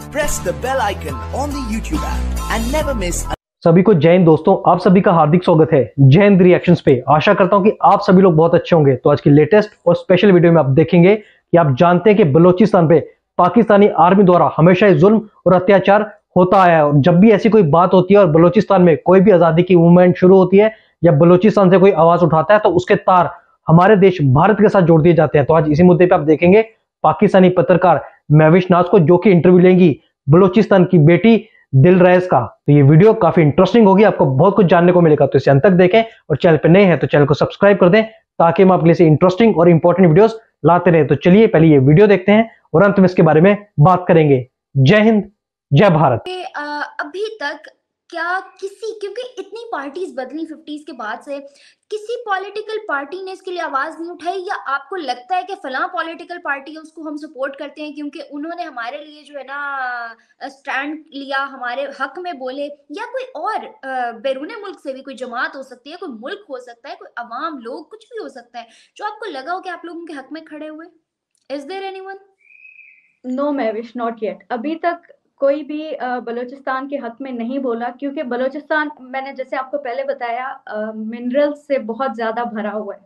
press the bell icon on the YouTube app and never miss. सभी को जय हिंद दोस्तों, आप सभी का हार्दिक स्वागत है जय हिंद रिएक्शंस पे। आशा करता हूं कि आप सभी लोग बहुत अच्छे होंगे। तो आज की लेटेस्ट और स्पेशल वीडियो में आप देखेंगे कि आप जानते हैं कि बलूचिस्तान पे पाकिस्तानी आर्मी द्वारा हमेशा ही जुल्म और अत्याचार होता आया है। और जब भी ऐसी कोई बात होती है और बलूचिस्तान में कोई भी आजादी की मूवमेंट शुरू होती है या बलूचिस्तान से कोई आवाज उठाता है तो उसके तार हमारे देश भारत के साथ जोड़ दिए जाते हैं। तो आज इसी मुद्दे पे आप देखेंगे पाकिस्तानी पत्रकार महविश नाज को, जो कि इंटरव्यू लेंगी बलूचिस्तान की बेटी दिलरेज का। तो ये वीडियो काफी इंटरेस्टिंग होगी, आपको बहुत कुछ जानने को मिलेगा। तो इसे अंत तक देखें और चैनल पे नए हैं तो चैनल को सब्सक्राइब कर दें ताकि हम आपके लिए इंटरेस्टिंग और इंपॉर्टेंट वीडियोस लाते रहें। तो चलिए पहले ये वीडियो देखते हैं और अंत में इसके बारे में बात करेंगे। जय हिंद, जय भारत। अभी तक क्या किसी, क्योंकि इतनी पार्टीज बदली 50s के बाद से, किसी पॉलिटिकल पार्टी ने इसके लिए आवाज नहीं उठाई? या आपको लगता है कि फलां पॉलिटिकल पार्टी है उसको हम सपोर्ट करते हैं क्योंकि उन्होंने हमारे लिए जो है ना स्टैंड लिया, हमारे हक में बोले? या कोई और बैरूने मुल्क से भी कोई जमात हो सकती है, कोई मुल्क हो सकता है, कोई अवाम, लोग, कुछ भी हो सकता है जो आपको लगा हो कि आप लोगों के हक में खड़े हुए? Is there anyone? No Mahwish, not yet. अभी तक कोई भी बलूचिस्तान के हक में नहीं बोला, क्योंकि बलूचिस्तान, मैंने जैसे आपको पहले बताया, मिनरल्स से बहुत ज्यादा भरा हुआ है।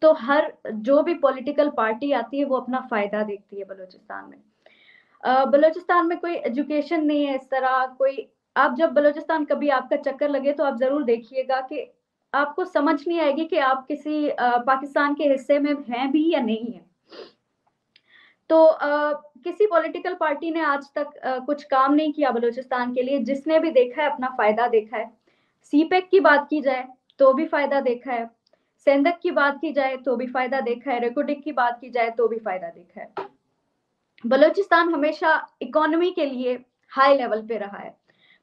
तो हर जो भी पॉलिटिकल पार्टी आती है वो अपना फायदा देखती है बलूचिस्तान में। बलूचिस्तान में कोई एजुकेशन नहीं है इस तरह कोई। आप जब बलूचिस्तान कभी आपका चक्कर लगे तो आप जरूर देखिएगा कि आपको समझ नहीं आएगी कि आप किसी पाकिस्तान के हिस्से में हैं भी या नहीं है। तो किसी पॉलिटिकल पार्टी ने आज तक कुछ काम नहीं किया बलूचिस्तान के लिए। जिसने भी देखा है अपना फायदा देखा है। सीपेक की बात की जाए तो भी फायदा देखा है, सेंधक की बात की जाए तो भी फायदा देखा है, रेकोडिक की बात की जाए तो भी फायदा देखा है। बलूचिस्तान हमेशा इकोनॉमी के लिए हाई लेवल पे रहा है।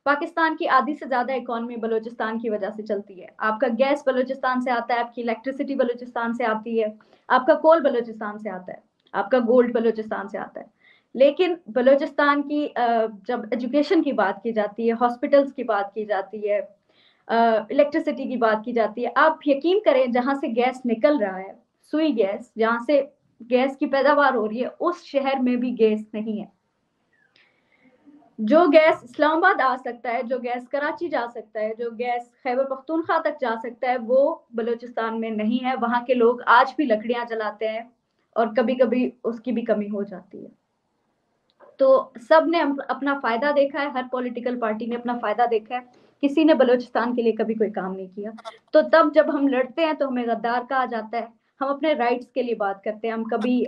पाकिस्तान की आधी से ज्यादा इकोनॉमी बलूचिस्तान की वजह से चलती है। आपका गैस बलूचिस्तान से आता है, आपकी इलेक्ट्रिसिटी बलूचिस्तान से आती है, आपका कोल बलूचिस्तान से आता है, आपका गोल्ड बलूचिस्तान से आता है। लेकिन बलूचिस्तान की जब एजुकेशन की बात की जाती है, हॉस्पिटल्स की बात की जाती है, इलेक्ट्रिसिटी की बात की जाती है, आप यकीन करें जहां से गैस निकल रहा है, सुई गैस, जहां से गैस की पैदावार हो रही है, उस शहर में भी गैस नहीं है। जो गैस इस्लामाबाद आ सकता है, जो गैस कराची जा सकता है, जो गैस खैबर पख्तूनख्वा तक जा सकता है, वो बलूचिस्तान में नहीं है। वहां के लोग आज भी लकड़ियां जलाते हैं और कभी कभी उसकी भी कमी हो जाती है। तो सब ने अपना फायदा देखा है, हर पॉलिटिकल पार्टी ने अपना फायदा देखा है। किसी ने बलूचिस्तान के लिए कभी कोई काम नहीं किया। तो तब जब हम लड़ते हैं तो हमें गद्दार कहा जाता है। हम अपने राइट्स के लिए बात करते हैं, हम कभी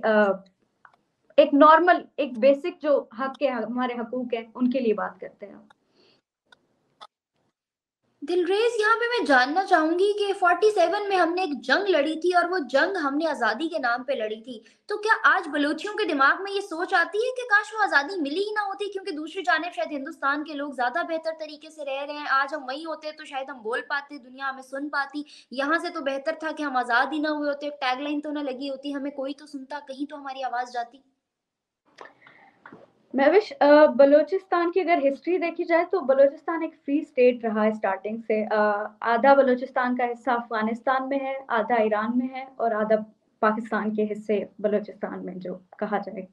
एक नॉर्मल, एक बेसिक जो हक है, हमारे हकूक हैं, उनके लिए बात करते हैं। दिलरेज, यहाँ पे मैं जानना चाहूंगी कि 47 में हमने एक जंग लड़ी थी और वो जंग हमने आजादी के नाम पे लड़ी थी। तो क्या आज बलूचियों के दिमाग में ये सोच आती है कि काश वो आजादी मिली ही ना होती, क्योंकि दूसरी जानिब शायद हिंदुस्तान के लोग ज्यादा बेहतर तरीके से रह रहे हैं। आज हम वहीं होते तो शायद हम बोल पाते, दुनिया हमें सुन पाती। यहाँ से तो बेहतर था कि हम आजाद ही ना हुए होते, टैगलाइन तो ना लगी होती, हमें कोई तो सुनता, कहीं तो हमारी आवाज जाती। महविश, बलूचिस्तान की अगर हिस्ट्री देखी जाए तो बलूचिस्तान एक फ्री स्टेट रहा है स्टार्टिंग से। आधा बलूचिस्तान का हिस्सा अफगानिस्तान में है, आधा ईरान में है और आधा पाकिस्तान के हिस्से बलूचिस्तान में जो कहा जाए।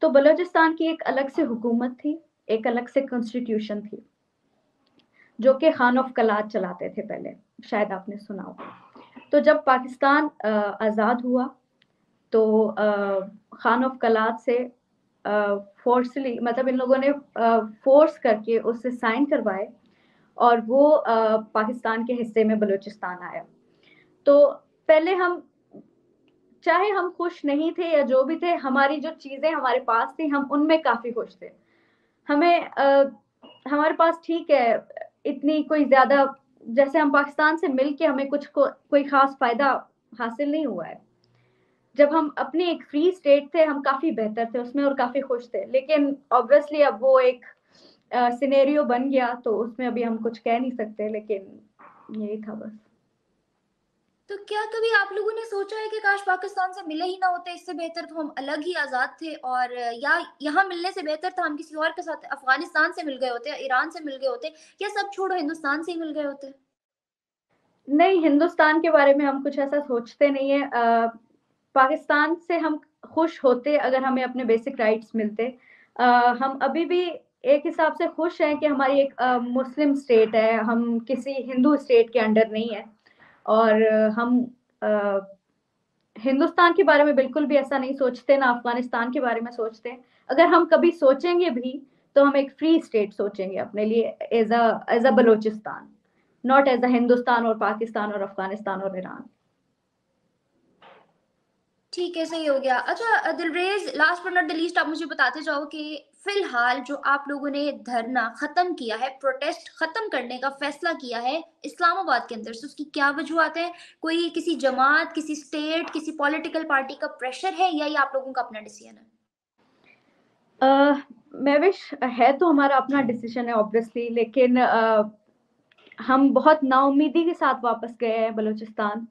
तो बलूचिस्तान की एक अलग से हुकूमत थी, एक अलग से कॉन्स्टिट्यूशन थी, जो कि खान ऑफ कलात चलाते थे पहले, शायद आपने सुना हो। तो जब पाकिस्तान आज़ाद हुआ तो खान ऑफ कलात से फोर्सली, मतलब इन लोगों ने फोर्स करके उससे साइन करवाए और वो पाकिस्तान के हिस्से में बलूचिस्तान आया। तो पहले हम, चाहे हम खुश नहीं थे या जो भी थे, हमारी जो चीजें हमारे पास थी हम उनमें काफी खुश थे। हमें हमारे पास ठीक है, इतनी कोई ज्यादा, जैसे हम पाकिस्तान से मिलके हमें कुछ कोई खास फायदा हासिल नहीं हुआ है। जब हम अपनी एक फ्री स्टेट थे हम काफी बेहतर थे उसमें और काफी खुश थे। लेकिन ऑब्वियसली अब वो एक सिनेरियो बन गया तो उसमें अभी हम कुछ कह नहीं सकते, लेकिन यही था बस। तो क्या कभी आप लोगों ने सोचा है कि काश पाकिस्तान से मिले ही ना होते, इससे बेहतर तो हम अलग ही आजाद थे, और या यहाँ मिलने से बेहतर था हम किसी और के साथ अफगानिस्तान से मिल गए होते, ईरान से मिल गए होते, या सब छोड़ो हिंदुस्तान से ही मिल गए होते? नहीं, हिंदुस्तान के बारे में हम कुछ ऐसा सोचते नहीं है। पाकिस्तान से हम खुश होते अगर हमें अपने बेसिक राइट्स मिलते। हम अभी भी एक हिसाब से खुश हैं कि हमारी एक मुस्लिम स्टेट है, हम किसी हिंदू स्टेट के अंडर नहीं है। और हम हिंदुस्तान के बारे में बिल्कुल भी ऐसा नहीं सोचते, ना अफगानिस्तान के बारे में सोचते हैं। अगर हम कभी सोचेंगे भी तो हम एक फ्री स्टेट सोचेंगे अपने लिए, as a Balochistan, not as a Hindustan और पाकिस्तान और अफगानिस्तान और ईरान। ठीक है, सही हो गया। अच्छा Dilrez, last but not the least, आप मुझे बताते जाओ कि फिलहाल जो आप लोगों ने धरना खत्म किया है, प्रोटेस्ट खत्म करने का फैसला किया है इस्लामाबाद के अंदर से, उसकी क्या वजूहत है? कोई किसी जमात, किसी स्टेट, किसी पॉलिटिकल पार्टी का प्रेशर है, या ये आप लोगों का अपना डिसीजन है? महविश, है तो हमारा अपना डिसीजन है ऑब्वियसली, लेकिन हम बहुत नाउमीदी के साथ वापस गए हैं बलूचिस्तान।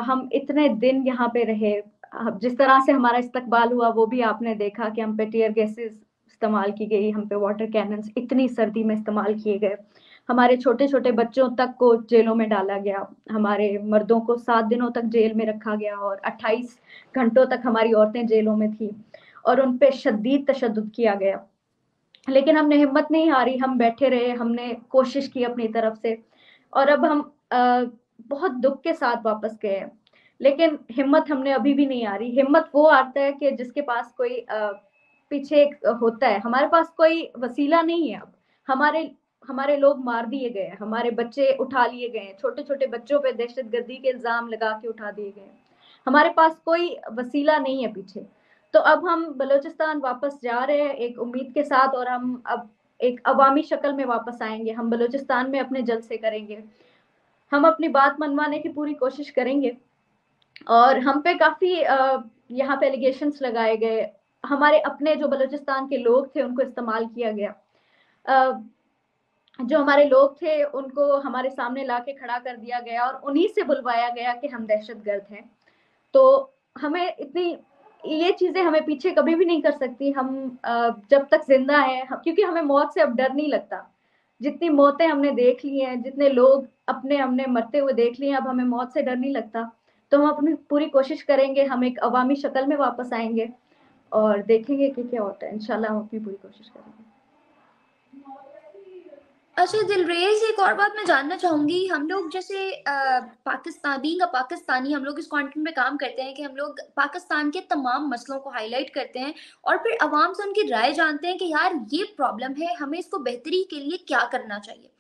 हम इतने दिन यहाँ पे रहे, जिस तरह से हमारा इस्तकबाल हुआ वो भी आपने देखा कि हम पे टीयर गैसेस इस्तेमाल की गई, हम पे वाटर कैनन्स इतनी सर्दी में इस्तेमाल किए गए, हमारे छोटे छोटे बच्चों तक को जेलों में डाला गया, हमारे मर्दों को 7 दिनों तक जेल में रखा गया और 28 घंटों तक हमारी औरतें जेलों में थी और उन पे शदीद तशद्दुद किया गया। लेकिन हमने हिम्मत नहीं हारी, हम बैठे रहे, हमने कोशिश की अपनी तरफ से, और अब हम बहुत दुख के साथ वापस गए हैं। लेकिन हिम्मत हमने अभी भी नहीं हारी। हिम्मत वो आता है कि जिसके पास कोई पीछे होता है। हमारे पास कोई वसीला नहीं है। अब हमारे लोग मार दिए गए, हमारे बच्चे उठा लिए गए, छोटे छोटे बच्चों पे दहशतगर्दी के इल्जाम लगा के उठा दिए गए। हमारे पास कोई वसीला नहीं है पीछे। तो अब हम बलूचिस्तान वापस जा रहे हैं एक उम्मीद के साथ, और हम अब एक अवामी शक्ल में वापस आएंगे। हम बलूचिस्तान में अपने जलसे करेंगे, हम अपनी बात मनवाने की पूरी कोशिश करेंगे। और हम पे काफी यहाँ पे एलिगेशंस लगाए गए, हमारे अपने जो बलूचिस्तान के लोग थे उनको इस्तेमाल किया गया। जो हमारे लोग थे उनको हमारे सामने लाके खड़ा कर दिया गया और उन्हीं से बुलवाया गया कि हम दहशतगर्द हैं। तो हमें इतनी ये चीजें हमें पीछे कभी भी नहीं कर सकती। हम जब तक जिंदा हैं, क्योंकि हमें मौत से अब डर नहीं लगता। जितनी मौतें हमने देख ली हैं, जितने लोग अपने हमने मरते हुए देख लिए हैं, अब हमें मौत से डर नहीं लगता। तो हम अपनी पूरी कोशिश करेंगे, हम एक अवामी शक्ल में वापस आएंगे और देखेंगे कि क्या होता है। इंशाल्लाह हम अपनी पूरी कोशिश करेंगे। अच्छा दिलरेज, एक और बात मैं जानना चाहूंगी। हम लोग जैसे पाकिस्तान, बीइंग अ पाकिस्तानी, हम लोग इस कंटेंट में काम करते हैं कि हम लोग पाकिस्तान के तमाम मसलों को हाईलाइट करते हैं और फिर आवाम से उनकी राय जानते हैं कि यार ये प्रॉब्लम है, हमें इसको बेहतरी के लिए क्या करना चाहिए।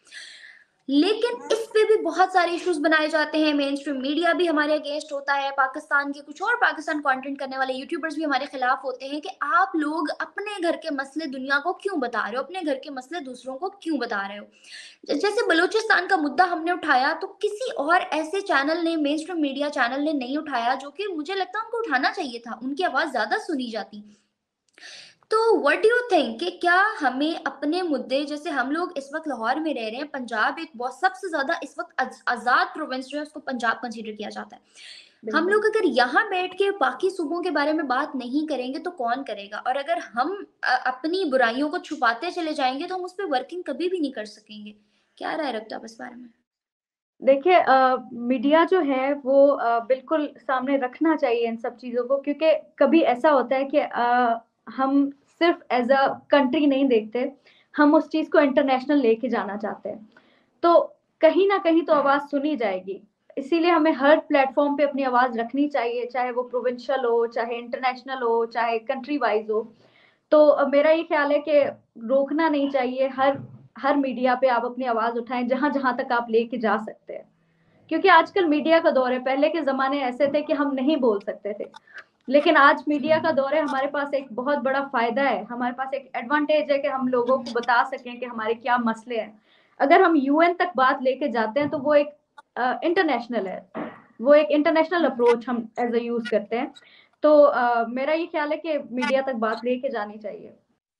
लेकिन इस पे भी बहुत सारे इश्यूज बनाए जाते हैं, मेन स्ट्रीम मीडिया भी हमारे अगेंस्ट होता है, पाकिस्तान के कुछ और पाकिस्तान कंटेंट करने वाले यूट्यूबर्स भी हमारे खिलाफ होते हैं कि आप लोग अपने घर के मसले दुनिया को क्यों बता रहे हो, अपने घर के मसले दूसरों को क्यों बता रहे हो। जैसे बलूचिस्तान का मुद्दा हमने उठाया तो किसी और ऐसे चैनल ने, मेन स्ट्रीम मीडिया चैनल ने नहीं उठाया, जो कि मुझे लगता है उनको उठाना चाहिए था, उनकी आवाज ज्यादा सुनी जाती। तो व्हाट डू यू थिंक कि क्या हमें अपने मुद्दे, जैसे हम लोग इस वक्त लाहौर में रह रहे हैं, पंजाब एक बहुत सबसे ज्यादा इस वक्त आजाद प्रोविंस जो है उसको पंजाब कंसीडर किया जाता है, हम लोग अगर यहाँ बैठ के बाकी सूबों के बारे में बात नहीं करेंगे तो कौन करेगा। और अगर हम अपनी बुराइयों को छुपाते चले जाएंगे तो हम उस पर वर्किंग कभी भी नहीं कर सकेंगे। क्या राय रखते हो आप इस बारे में? देखिए, मीडिया जो है वो बिल्कुल सामने रखना चाहिए इन सब चीज़ों को, क्योंकि कभी ऐसा होता है कि हम सिर्फ एज अ कंट्री नहीं देखते, हम उस चीज़ को इंटरनेशनल लेके जाना चाहते हैं। तो कहीं ना कहीं तो आवाज़ सुनी जाएगी, इसीलिए हमें हर प्लेटफॉर्म पे अपनी आवाज़ रखनी चाहिए, चाहे वो प्रोविंशियल हो, चाहे इंटरनेशनल हो, चाहे कंट्री वाइज हो। तो मेरा ये ख्याल है कि रोकना नहीं चाहिए, हर मीडिया पे आप अपनी आवाज़ उठाएं, जहां जहां तक आप लेके जा सकते हैं। क्योंकि आजकल मीडिया का दौर है, पहले के ज़माने ऐसे थे कि हम नहीं बोल सकते थे, लेकिन आज मीडिया का दौर है। हमारे पास एक बहुत बड़ा फायदा है, हमारे पास एक एडवांटेज है कि हम लोगों को बता सकें कि हमारे क्या मसले हैं। अगर हम यूएन तक बात लेके जाते हैं तो वो एक इंटरनेशनल है, वो एक इंटरनेशनल अप्रोच हम एज अ यूज करते हैं। तो मेरा ये ख्याल है कि मीडिया तक बात लेके जानी चाहिए।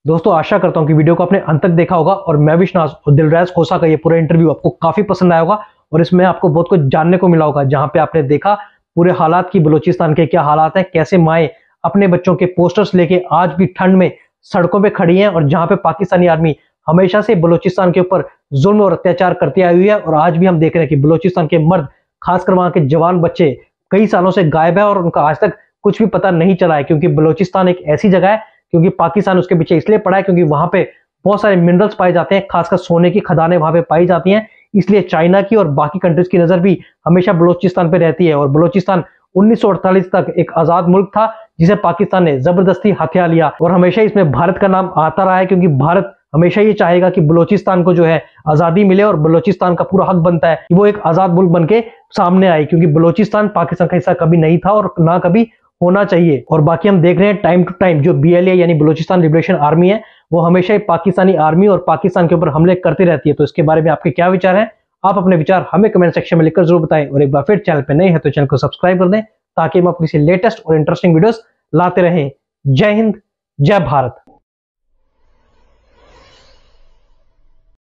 दोस्तों, आशा करता हूं कि वीडियो को आपने अंत तक देखा होगा और महविश नाज और दिलरेज खोसा का ये पूरा इंटरव्यू आपको काफी पसंद आया होगा और इसमें आपको बहुत कुछ जानने को मिला होगा, जहां पे आपने देखा पूरे हालात की, बलूचिस्तान के क्या हालात हैं, कैसे माएँ अपने बच्चों के पोस्टर्स लेके आज भी ठंड में सड़कों पे खड़ी हैं, और जहां पे पाकिस्तानी आर्मी हमेशा से बलूचिस्तान के ऊपर जुल्म और अत्याचार करती आई हुई है। और आज भी हम देख रहे हैं कि बलूचिस्तान के मर्द, खासकर वहां के जवान बच्चे कई सालों से गायब है और उनका आज तक कुछ भी पता नहीं चला है, क्योंकि बलूचिस्तान एक ऐसी जगह है, क्योंकि पाकिस्तान उसके पीछे इसलिए पड़ा है क्योंकि वहां पे बहुत सारे मिनरल्स पाए जाते हैं, खासकर सोने की खदानें वहां पे पाई जाती हैं। इसलिए चाइना की और बाकी कंट्रीज की नजर भी हमेशा बलोचिस्तान पे रहती है। और बलोचिस्तान 1948 तक एक आजाद मुल्क था जिसे पाकिस्तान ने जबरदस्ती हथिया लिया। और हमेशा इसमें भारत का नाम आता रहा है, क्योंकि भारत हमेशा ये चाहेगा कि बलोचिस्तान को जो है आजादी मिले और बलोचिस्तान का पूरा हक बनता है कि वो एक आजाद मुल्क बनके सामने आए, क्योंकि बलोचिस्तान पाकिस्तान का हिस्सा कभी नहीं था और ना कभी होना चाहिए। और बाकी हम देख रहे हैं टाइम टू टाइम जो BLA यानी बलोचिस्तान लिबरेशन आर्मी है वो हमेशा ही पाकिस्तानी आर्मी और पाकिस्तान के ऊपर हमले करती रहती है। तो इसके बारे में आपके क्या विचार हैं? आप अपने विचार हमें कमेंट सेक्शन में लिखकर जरूर बताएं। और एक बार फिर चैनल पे नए हैं तो चैनल को सब्सक्राइब कर दें ताकि हम अपनी लेटेस्ट और इंटरेस्टिंग वीडियोस लाते रहें। जय हिंद, जय भारत।